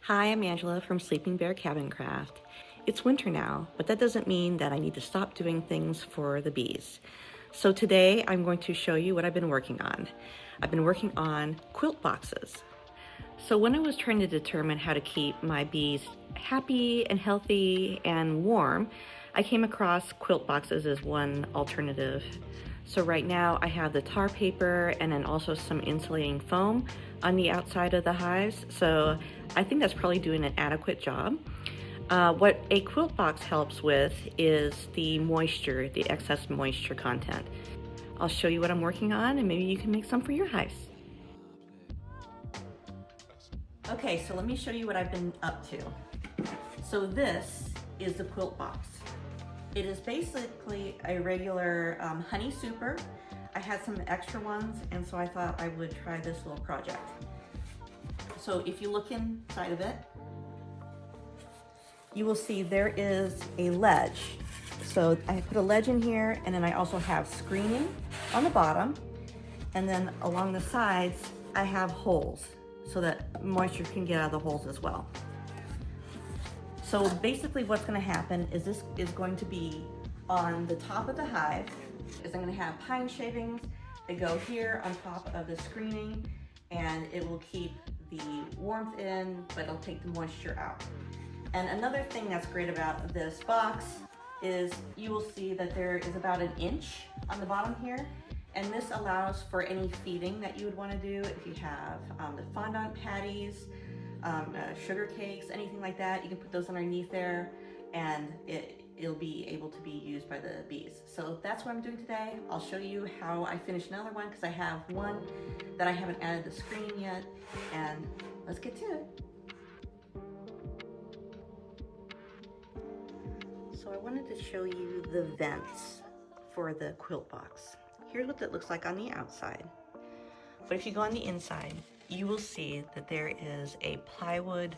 Hi, I'm Angela from Sleeping Bear Cabin Craft. It's winter now, but that doesn't mean that I need to stop doing things for the bees. So today I'm going to show you what I've been working on. I've been working on quilt boxes. So when I was trying to determine how to keep my bees happy and healthy and warm, I came across quilt boxes as one alternative. So right now I have the tar paper and then also some insulating foam on the outside of the hives. So I think that's probably doing an adequate job. What a quilt box helps with is the moisture, the excess moisture content. I'll show you what I'm working on and maybe you can make some for your hives. Okay, so let me show you what I've been up to. So this is the quilt box. It is basically a regular honey super. I had some extra ones and so I thought I would try this little project. So if you look inside of it, you will see there is a ledge. So I put a ledge in here and then I also have screening on the bottom. And then along the sides, I have holes so that moisture can get out of the holes as well. So basically what's gonna happen is this is going to be on the top of the hive, is I'm gonna have pine shavings that go here on top of the screening, and it will keep the warmth in, but it'll take the moisture out. And another thing that's great about this box is you will see that there is about an inch on the bottom here, and this allows for any feeding that you would want to do if you have the fondant patties, sugar cakes, anything like that. You can put those underneath there and it'll be able to be used by the bees. So that's what I'm doing today. I'll show you how I finish another one because I have one that I haven't added the screening yet, and let's get to it. So I wanted to show you the vents for the quilt box. Here's what it looks like on the outside. But if you go on the inside, you will see that there is a plywood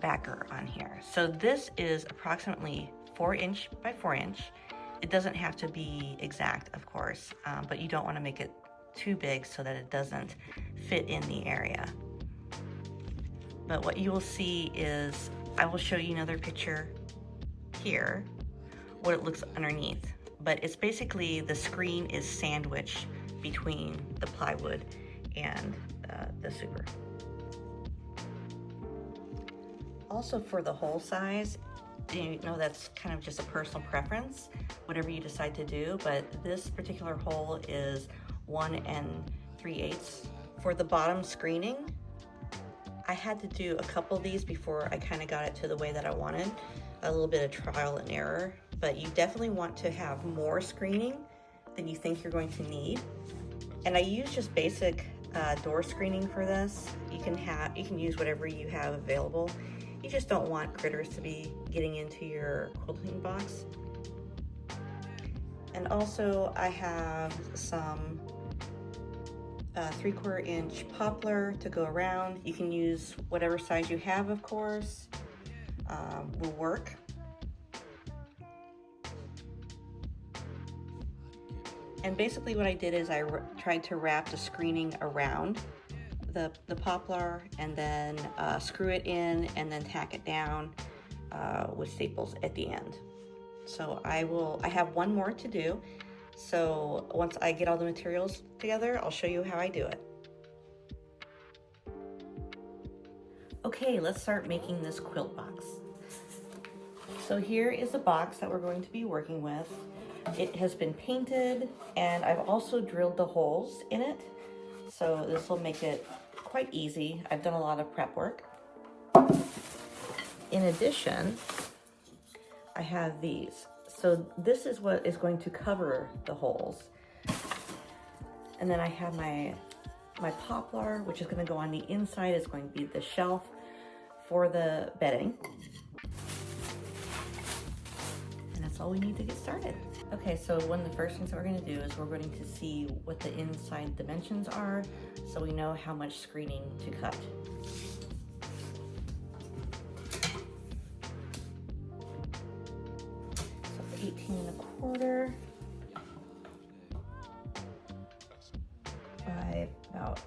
backer on here. So this is approximately 4" by 4". It doesn't have to be exact, of course, but you don't want to make it too big so that it doesn't fit in the area. But what you will see is, I will show you another picture here, what it looks underneath. But it's basically the screen is sandwiched between the plywood and the super. Also for the hole size, you know, that's kind of just a personal preference, whatever you decide to do, but this particular hole is 1 3/8. For the bottom screening, I had to do a couple of these before I kind of got it to the way that I wanted, a little bit of trial and error, but you definitely want to have more screening than you think you're going to need. And I use just basic door screening for this. You can use whatever you have available. You just don't want critters to be getting into your quilting box. And also I have some 3/4 inch poplar to go around. You can use whatever size you have, of course, will work. And basically what I did is I tried to wrap the screening around the poplar and then screw it in and then tack it down with staples at the end. So I have one more to do. So once I get all the materials together, I'll show you how I do it. Okay, let's start making this quilt box. So here is the box that we're going to be working with. It has been painted and I've also drilled the holes in it. So this will make it quite easy. I've done a lot of prep work. In addition, I have these. So this is what is going to cover the holes. And then I have my poplar, which is going to go on the inside. It's going to be the shelf for the bedding. And that's all we need to get started. Okay, so one of the first things that we're going to do is we're going to see what the inside dimensions are so we know how much screening to cut. So 18 1/4 by about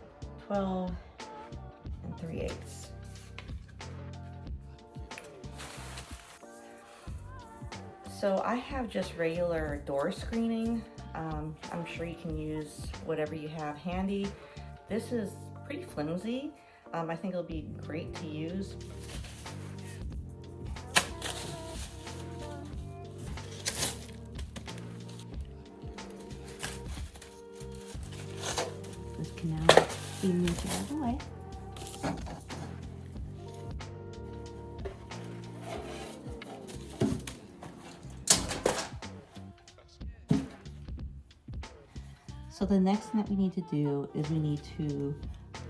12 3/8. So I have just regular door screening. I'm sure you can use whatever you have handy. This is pretty flimsy. I think it'll be great to use. This can now be moved out of the way. So the next thing that we need to do is we need to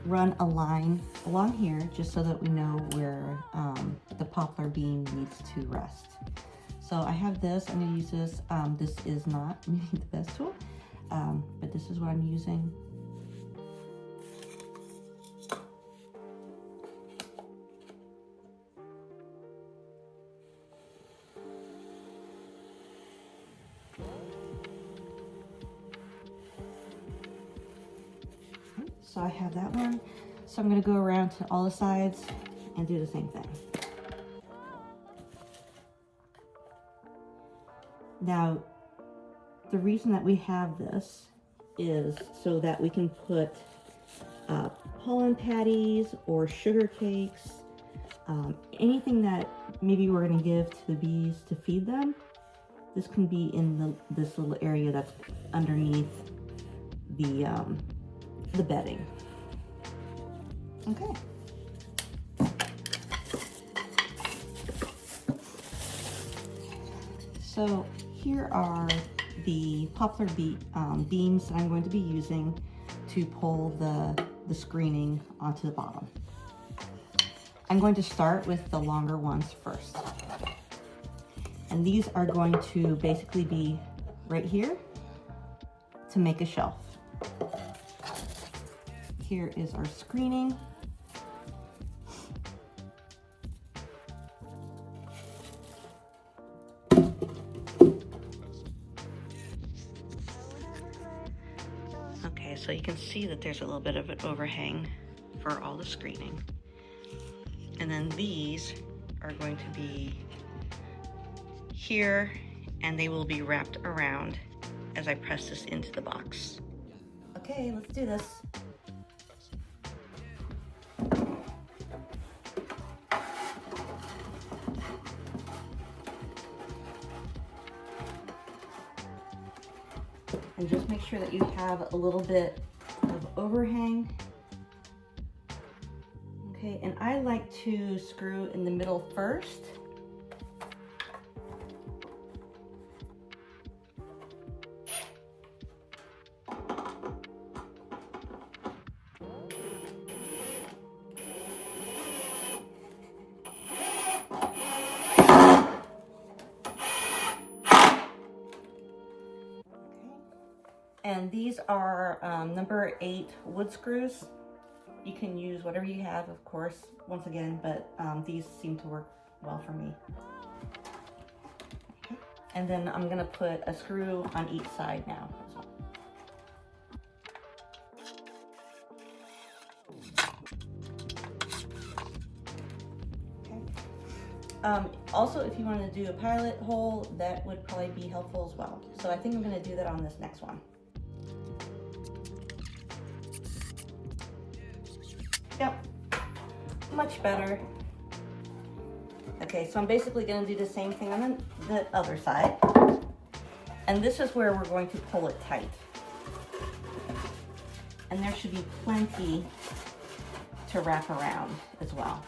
run a line along here just so that we know where the poplar beam needs to rest. So I have this, I'm gonna use this. This is not maybe the best tool, but this is what I'm using. So I have that one. So I'm gonna go around to all the sides and do the same thing. Now, the reason that we have this is so that we can put pollen patties or sugar cakes, anything that maybe we're gonna give to the bees to feed them. This can be in this little area that's underneath the bedding. Okay. So here are the poplar beams that I'm going to be using to pull the screening onto the bottom. I'm going to start with the longer ones first. And these are going to basically be right here to make a shelf. Here is our screening. Okay, so you can see that there's a little bit of an overhang for all the screening. And then these are going to be here, and they will be wrapped around as I press this into the box. Okay, let's do this. And just make sure that you have a little bit of overhang. Okay, and I like to screw in the middle first. And these are number 8 wood screws. You can use whatever you have, of course, once again, but these seem to work well for me. Okay. And then I'm gonna put a screw on each side now as well. Also, if you want to do a pilot hole, that would probably be helpful as well. So I think I'm going to do that on this next one. Yep, much better. Okay, so I'm basically going to do the same thing on the other side. And this is where we're going to pull it tight. And there should be plenty to wrap around as well.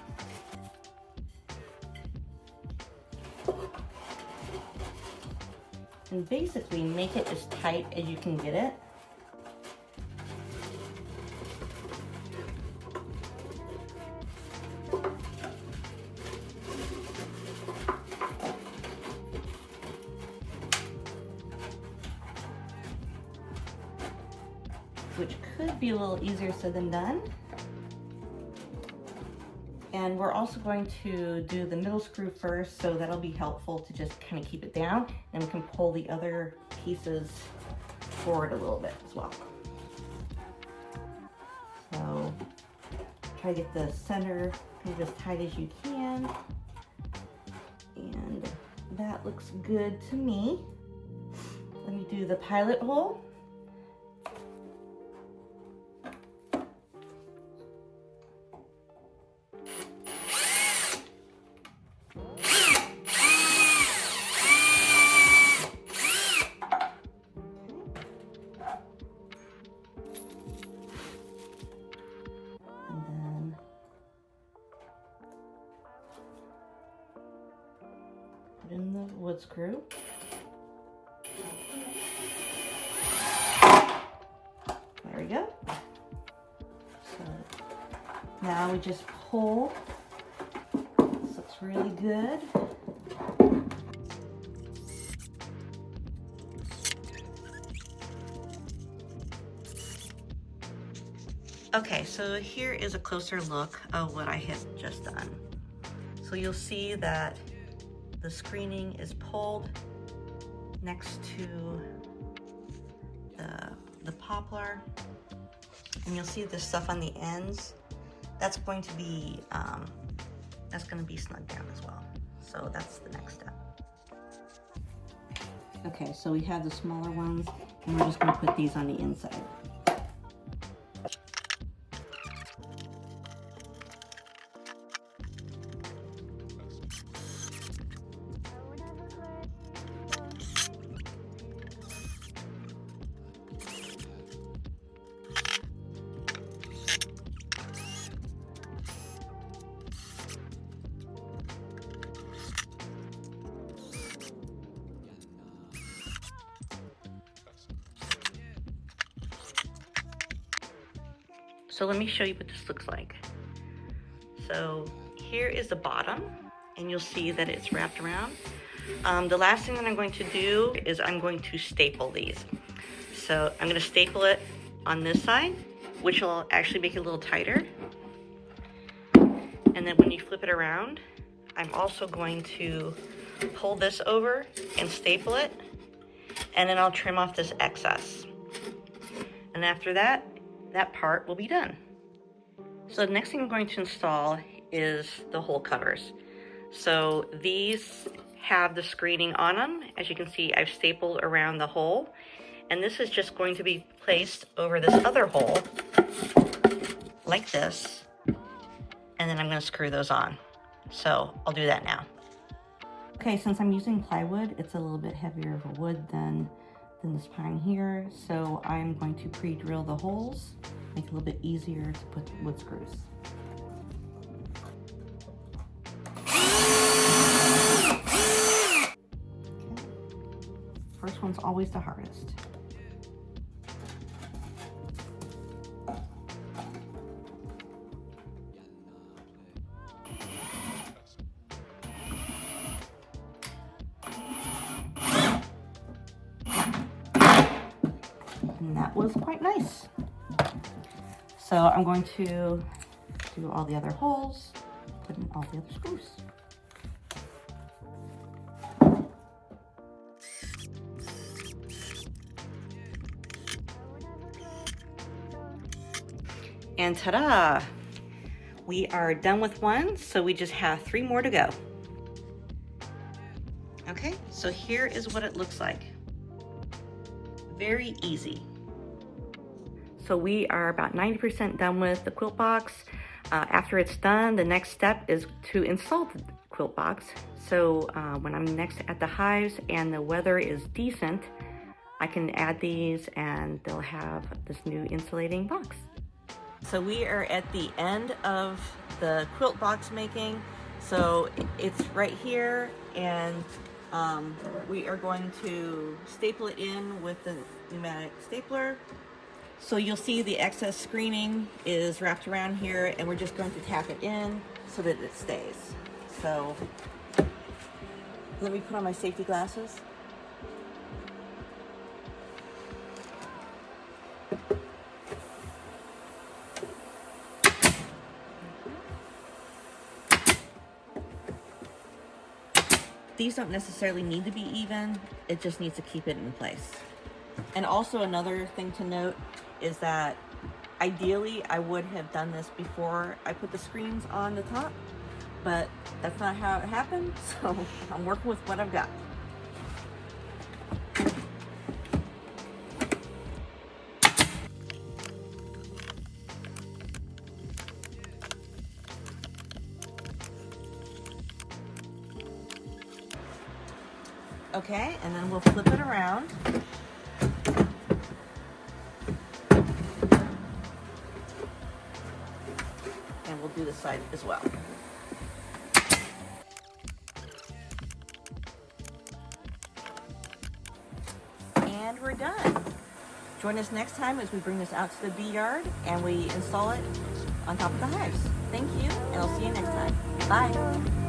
And basically make it as tight as you can get it. Which could be a little easier said than done. And we're also going to do the middle screw first, so that'll be helpful to just kind of keep it down, and we can pull the other pieces forward a little bit as well. So try to get the center kind of as tight as you can, and that looks good to me. Let me do the pilot hole. Put in the wood screw. There we go. So now we just pull. This looks really good. Okay, so here is a closer look of what I have just done. So you'll see that the screening is pulled next to the poplar, and you'll see the stuff on the ends. That's going to be snug down as well. So that's the next step. Okay, so we have the smaller ones, and we're just going to put these on the inside. So let me show you what this looks like. So here is the bottom, and you'll see that it's wrapped around. The last thing that I'm going to do is I'm going to staple these. So I'm going to staple it on this side, which will actually make it a little tighter. And then when you flip it around, I'm also going to pull this over and staple it, and then I'll trim off this excess. And after that, that part will be done. So the next thing I'm going to install is the hole covers. So these have the screening on them. As you can see, I've stapled around the hole, and this is just going to be placed over this other hole like this, and then I'm going to screw those on. So I'll do that now. Okay, since I'm using plywood, it's a little bit heavier of a wood than this pine here, so I'm going to pre-drill the holes, make it a little bit easier to put wood screws. Okay. First one's always the hardest. And that was quite nice. So I'm going to do all the other holes, put in all the other screws. And ta-da! We are done with one, so we just have 3 more to go. Okay, so here is what it looks like. Very easy. So we are about 90% done with the quilt box. After it's done, the next step is to install the quilt box. So when I'm next at the hives and the weather is decent, I can add these and they'll have this new insulating box. So we are at the end of the quilt box making. So it's right here, and we are going to staple it in with the pneumatic stapler. So you'll see the excess screening is wrapped around here, and we're just going to tap it in so that it stays. So let me put on my safety glasses. These don't necessarily need to be even, it just needs to keep it in place. And also another thing to note is that ideally I would have done this before I put the screens on the top, but that's not how it happened, so I'm working with what I've got. Okay, and then we'll flip it around. And we'll do this side as well. And we're done. Join us next time as we bring this out to the bee yard and we install it on top of the hives. Thank you, and I'll see you next time. Bye.